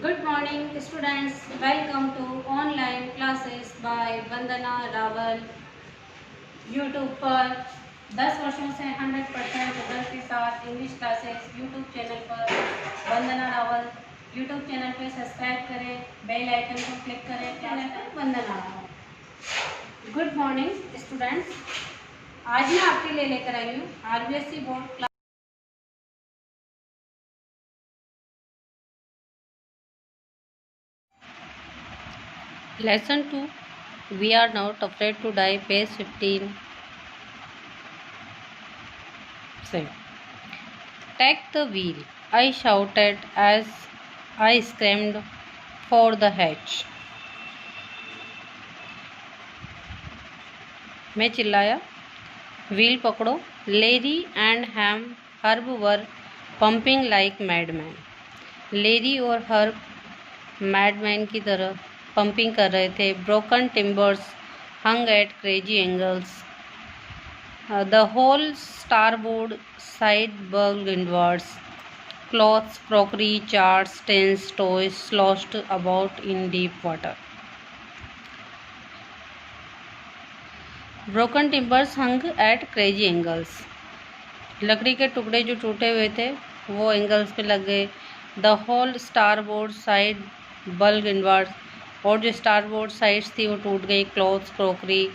Good morning students, welcome to online classes by Vandana Rawal. YouTube पर 10 वर्षों से 100% result के साथ इंग्लिश क्लासेस यूट्यूब चैनल पर वंदना रावल। यूट्यूब चैनल पर सब्सक्राइब करें, बेल आइकन को क्लिक करें, चैनल पर वंदना रावल। गुड मॉर्निंग स्टूडेंट्स, आज मैं आपके लिए लेकर आई हूँ RBSE board class Lesson 2. We are not afraid to die. Page 15. Say. Take the wheel, I shouted as I screamed for the hatch. मैं चिल्लाया, व्हील पकड़ो। Larry and Herb were pumping like madman. Larry और Herb madman की तरह pumping कर रहे थे। Broken timbers hung at crazy angles. The whole starboard side bulged inwards. Clothes, crockery, charts, tins, toys sloshed about in deep water. Broken timbers hung at crazy angles. लकड़ी के टुकड़े जो टूटे हुए थे वो एंगल्स पे लग गए। The whole starboard side bulged inwards. और जो स्टारबोर्ड साइड्स थी वो टूट गई। Clothes, crockery,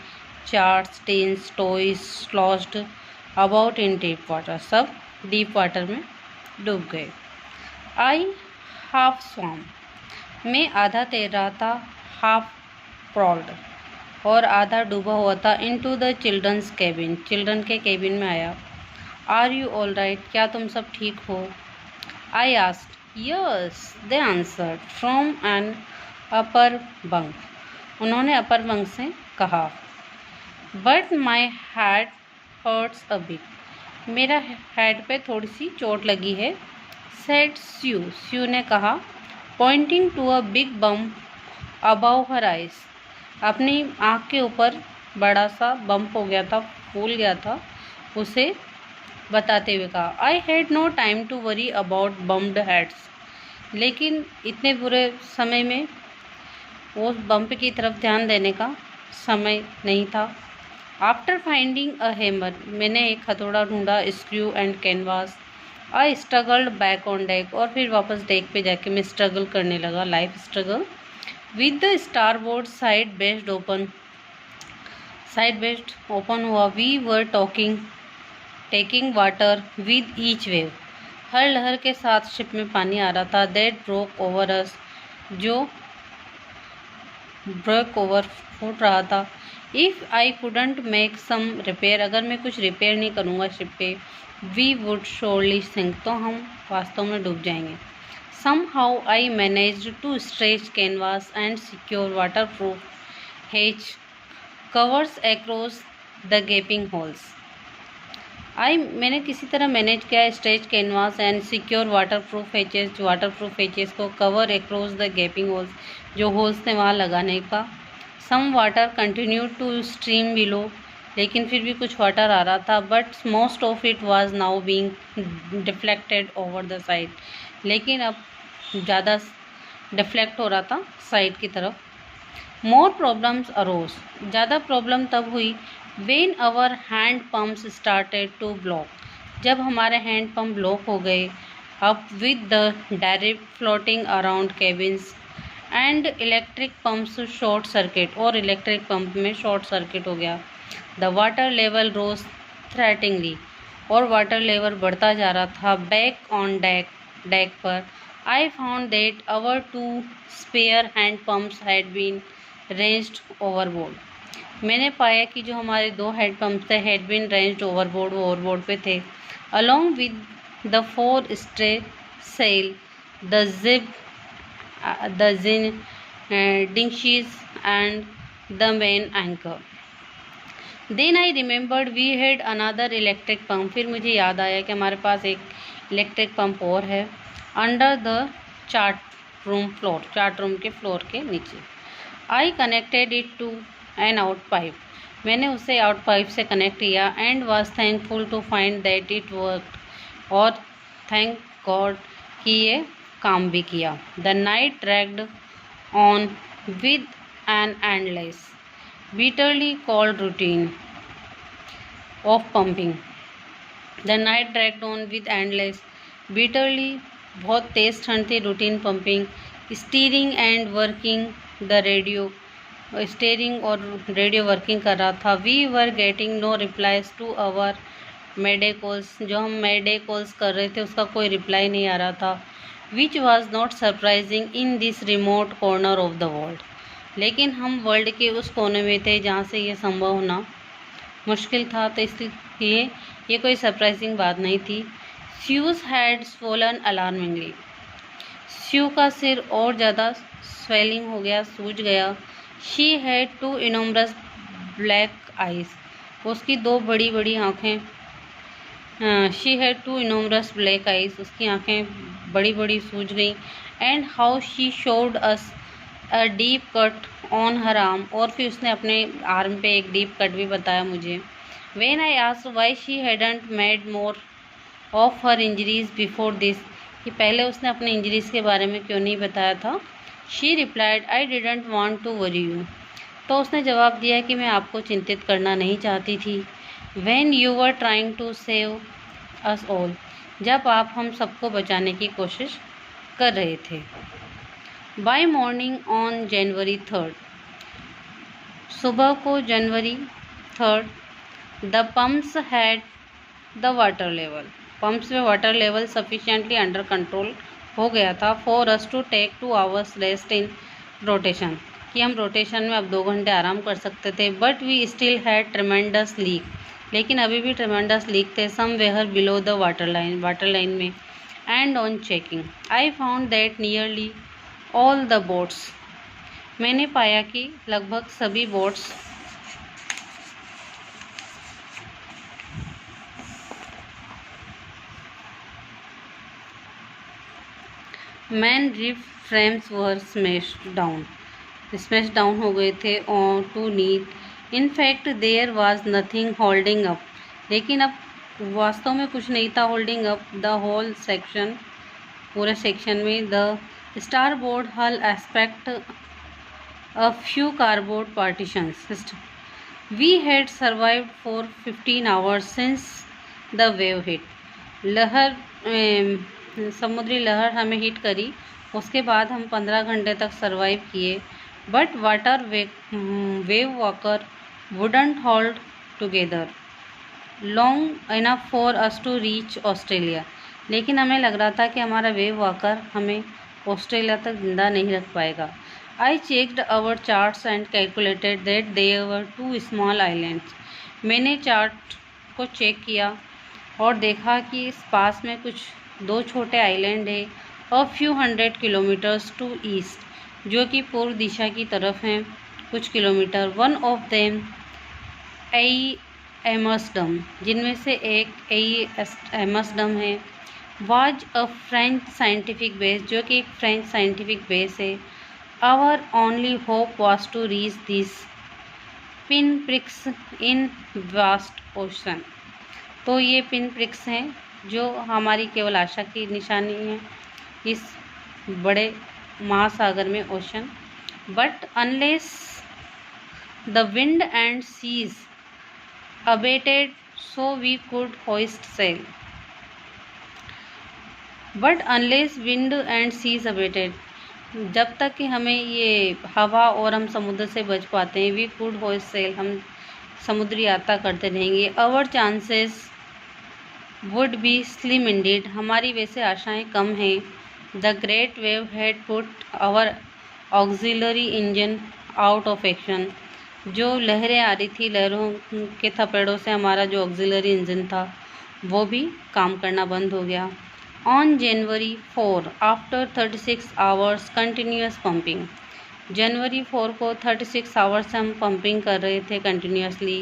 charts, tins, toys sloshed about in deep water. सब डीप वाटर में डूब गए। आई हाफ स्वाम, मैं आधा तैर रहा था। हाफ प्रॉल्ड, और आधा डूबा हुआ था। Into the children's cabin, children के केबिन में आया। आर यू ऑल राइट, क्या तुम सब ठीक हो? I asked. Yes, they answered from an upper bunk, उन्होंने अपर बंक से कहा। But my head hurts a bit, मेरा हेड पे थोड़ी सी चोट लगी है। सेड स्यू, स्यू ने कहा, pointing to a big bump about her eyes, अपनी आँख के ऊपर बड़ा सा बम्प हो गया था, फूल गया था, उसे बताते हुए कहा। I had no time to worry about bumped heads, लेकिन इतने बुरे समय में वो बम्प की तरफ ध्यान देने का समय नहीं था। आफ्टर फाइंडिंग अ हैमर, मैंने एक हथौड़ा ढूंढा। Screw and canvas, I struggled back on deck, और फिर वापस डेक पे जाके मैं स्ट्रगल करने लगा, life struggle. With the starboard side bashed open हुआ। We were taking water with each wave, हर लहर के साथ शिप में पानी आ रहा था। दैट ब्रोक ओवर अस, जो ब्रेक ओवर फूट रहा था। If I couldn't make some repair, अगर मैं कुछ रिपेयर नहीं करूँगा शिप पे, वी वुड श्योरली सिंक, तो हम वास्तव में डूब जाएंगे। Somehow I managed to stretch canvas and secure waterproof hatch covers across the gaping holes. मैंने किसी तरह मैनेज किया stretch canvas and secure waterproof hatches को cover across the gaping holes, जो होल्स थे वहाँ लगाने का। Some water continue to stream below, लेकिन फिर भी कुछ वाटर आ रहा था। But most of it was now being deflected over the side, लेकिन अब ज़्यादा डिफ्लेक्ट हो रहा था साइड की तरफ। मोर प्रॉब्लम्स अरोज, ज़्यादा प्रॉब्लम तब हुई when our hand pumps started to block, जब हमारे हैंड पंप ब्लॉक हो गए। अब with the direct floating around cabins and electric pumps short circuit, और इलेक्ट्रिक पंप में शॉर्ट सर्किट हो गया। The water level rose threateningly, और वाटर लेवल बढ़ता जा रहा था। बैक ऑन डेक पर I found that our two spare hand pumps had been wrenched overboard, मैंने पाया कि जो हमारे दो हैंड पंप थे हैड बीन रेंज्ड ओवरबोर्ड, वो ओवरबोर्ड पे थे। Along with the 4 stray sail, the dinghies and the main anchor. Then I remembered we had another electric pump, फिर मुझे याद आया कि हमारे पास एक इलेक्ट्रिक पंप और है। अंडर द चार्ट रूम के फ्लोर के नीचे। I connected it to an out pipe, मैंने उसे आउट पाइप से कनेक्ट किया। And was thankful to find that it worked, और थैंक गॉड कि ये काम भी किया। The night dragged on with an endless bitterly cold routine of pumping. The night dragged on with endless bitterly बहुत तेज ठंड थी, routine pumping, steering and working the radio, steering और रेडियो वर्किंग कर रहा था। We were getting no replies to our mayday calls, जो हम मेडे कॉल्स कर रहे थे उसका कोई रिप्लाई नहीं आ रहा था। Which was not surprising in this remote corner of the world, लेकिन हम वर्ल्ड के उस कोने में थे जहाँ से ये संभव होना मुश्किल था, तो इसलिए ये कोई सरप्राइजिंग बात नहीं थी। Sue's had swollen alarmingly, Sue का सिर और ज़्यादा स्वेलिंग हो गया, सूज गया। She had two enormous black eyes, उसकी दो बड़ी बड़ी आँखें, she had two enormous black eyes, उसकी आँखें बड़ी बड़ी सूज गई। And how she showed us a deep cut on her arm, और फिर उसने अपने आर्म पे एक डीप कट भी बताया मुझे। When I asked why she hadn't made more of her injuries before this, कि पहले उसने अपने इंजरीज के बारे में क्यों नहीं बताया था। She replied I didn't want to worry you, तो उसने जवाब दिया कि मैं आपको चिंतित करना नहीं चाहती थी। When you were trying to save us all, जब आप हम सबको बचाने की कोशिश कर रहे थे। बाय मॉर्निंग ऑन जनवरी 3, सुबह को जनवरी 3, the pumps had the water level, pumps में water level sufficiently under control हो गया था। For us to take 2 hours rest in rotation, कि हम रोटेशन में अब 2 घंटे आराम कर सकते थे। But we still had tremendous leak, लेकिन अभी भी ट्रेमेंडस लीक थे somewhere below the water line में। And on checking I found that nearly all the boats, मैंने पाया कि लगभग सभी boats main rib frames were smashed down on to need ऑन टू नीड। In fact there was nothing holding up, लेकिन अब वास्तव में कुछ नहीं था holding up the whole section, पूरे सेक्शन में। द स्टारबोर्ड हल aspect a few cardboard partitions. We had survived for 15 hours since the wave hit. समुद्री लहर हमें हिट करी, उसके बाद हम 15 घंटे तक सरवाइव किए। But water wave walker wouldn't hold together long enough for us to reach Australia, लेकिन हमें लग रहा था कि हमारा वेव वॉकर हमें ऑस्ट्रेलिया तक जिंदा नहीं रख पाएगा। I checked our charts and calculated that there were 2 small islands. मैंने चार्ट को चेक किया और देखा कि इस पास में कुछ 2 छोटे आइलैंड है, a few hundred kilometers to east, जो कि पूर्व दिशा की तरफ हैं कुछ kilometre. One of them Amsterdam, जिनमें से एक एमस्टर्डम है, was a French scientific base, जो कि एक फ्रेंच साइंटिफिक बेस है। Our only hope was to reach these pinpricks in vast ocean. तो ये pinpricks हैं जो हमारी केवल आशा की निशानी है इस बड़े महासागर में, ocean. But unless the wind and seas abated, so we could hoist sail. But unless wind and seas abated, जब तक कि हमें ये हवा और हम समुद्र से बच पाते हैं, वी कुड होइस्ट सेल, हम समुद्री यात्रा करते रहेंगे। Our chances would be slim indeed, हमारी वैसे आशाएं कम हैं। The great wave had put our auxiliary engine out of action, जो लहरें आ रही थी, लहरों के थपेड़ों से हमारा जो ऑक्सिलरी इंजन था वो भी काम करना बंद हो गया। On January 4, after 36 hours continuous pumping, जनवरी 4 को 36 आवर्स हम पंपिंग कर रहे थे continuously.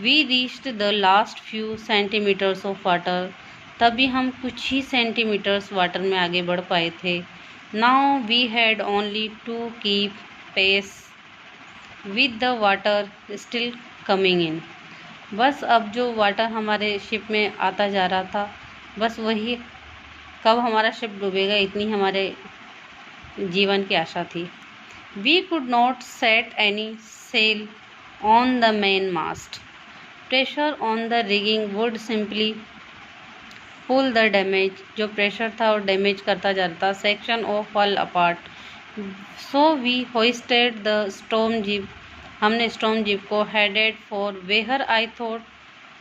We reached the last few centimetres of water, तभी हम कुछ ही सेंटीमीटर्स वाटर में आगे बढ़ पाए थे। Now we had only to keep pace with the water still coming in, बस अब जो वाटर हमारे शिप में आता जा रहा था, बस वही कब हमारा शिप डूबेगा, इतनी हमारे जीवन की आशा थी। We could not set any sail on the main mast, pressure on the rigging would simply pull the damage, जो प्रेशर था और डैमेज करता जाता, section of fall apart. So we hoisted the storm jib, हमने storm jib को headed for where I thought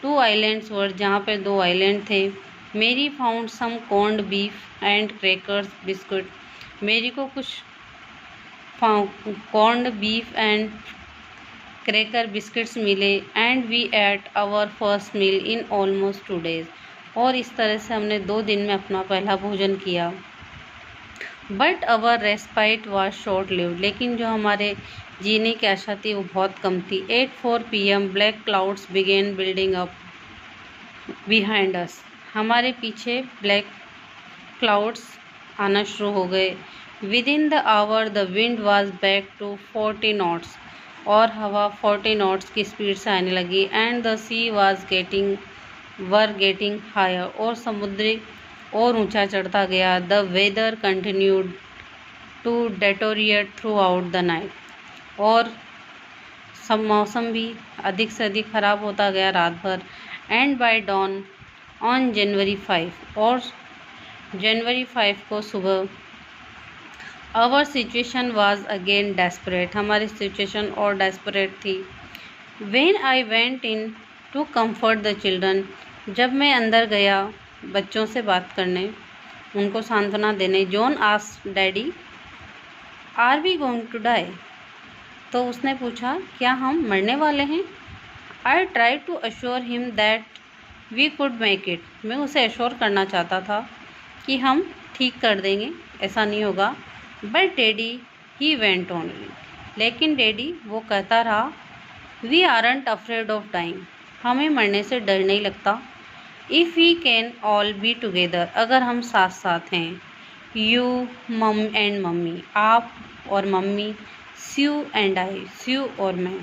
2 islands were, जहाँ पे 2 island थे। Mary found some corned beef and crackers biscuit, Mary को कुछ corned beef and cracker biscuits मिले। And we ate our first meal in almost 2 days, और इस तरह से हमने 2 दिन में अपना पहला भोजन किया। But our respite was short lived, लेकिन जो हमारे जीने की आशा थी वो बहुत कम थी। 8:04 PM black clouds began building up behind us, हमारे पीछे ब्लैक क्लाउड्स आना शुरू हो गए। Within the hour the wind was back to 40 knots, और हवा 40 knots की स्पीड से आने लगी। And the sea was getting higher, और समुद्र और ऊंचा चढ़ता गया। The weather continued to deteriorate throughout the night, और सब मौसम भी अधिक से अधिक खराब होता गया रात भर। And by dawn on January 5, और January 5 को सुबह our situation was again desperate, हमारी सिचुएशन और डेस्परेट थी। When I went in to comfort the children, जब मैं अंदर गया बच्चों से बात करने, उनको सांत्वना देने। John asked daddy are we going to die, तो उसने पूछा क्या हम मरने वाले हैं। I try to assure him that we could make it, मैं उसे अश्योर करना चाहता था कि हम ठीक कर देंगे, ऐसा नहीं होगा। But daddy he went on, लेकिन डैडी वो कहता रहा we aren't afraid of dying, हमें मरने से डर नहीं लगता। If we can all be together, अगर हम साथ साथ हैं। यू मम एंड मम्मी, आप और mummy. Sue and I, Sue और मैं।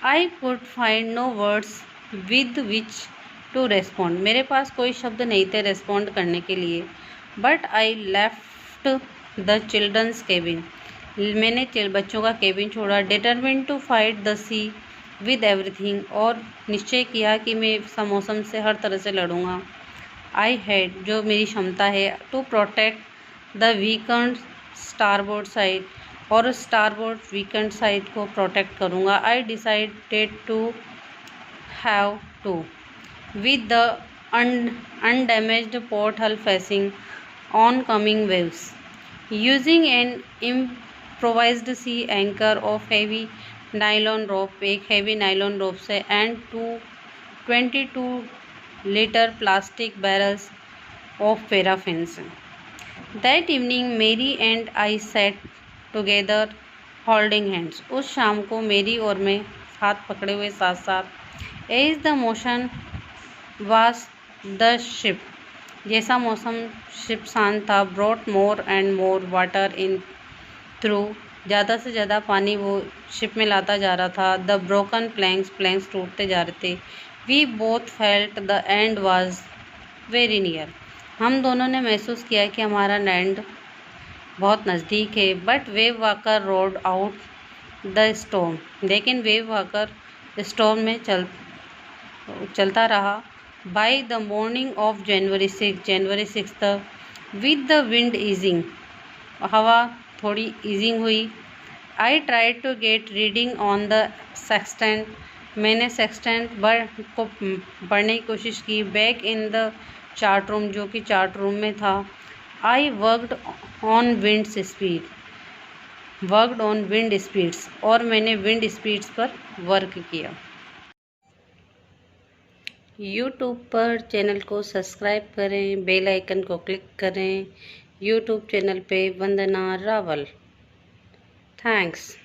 I could find no words with which to respond, मेरे पास कोई शब्द नहीं थे रेस्पॉन्ड करने के लिए। But I left the children's cabin, मैंने बच्चों का केबिन छोड़ा। Determined to fight the sea with everything, और निश्चय किया कि मैं मौसम से हर तरह से लड़ूंगा। आई हैड, जो मेरी क्षमता है, to protect the weakened starboard side, और स्टारबोर्ड वीकेंड साइड को प्रोटेक्ट करूंगा। I decided to have to with the undamaged port hull facing oncoming waves, using an improvised sea anchor of heavy nylon rope, एक heavy nylon rope से। And 22 litre plastic barrels of paraffins. That evening Mary and I sat together holding hands, उस शाम को मेरी और मैं हाथ पकड़े हुए साथ साथ। As the motion was the ship, जैसा मौसम शिप शांत था। Brought more and more water in through, ज़्यादा से ज़्यादा पानी वो शिप में लाता जा रहा था। द ब्रोकन प्लैंक्स टूटते जा रहे थे। We both felt the end was very near, हम दोनों ने महसूस किया कि हमारा एंड बहुत नज़दीक है। But wave walker rode out the storm, लेकिन वेव वाकर स्टॉर्म में चलता रहा। By the morning of January 6 with the wind easing, हवा थोड़ी ईजिंग हुई। I try to get reading on the sextant, मैंने सेक्सटेंट को पढ़ने की कोशिश की। Back in the chart room, जो कि चार्ट रूम में था। I worked on wind speeds, और मैंने विंड स्पीड्स पर वर्क किया। यूट्यूब पर चैनल को सब्सक्राइब करें, बेल आइकन को क्लिक करें। यूट्यूब चैनल पे वंदना रावल। थैंक्स।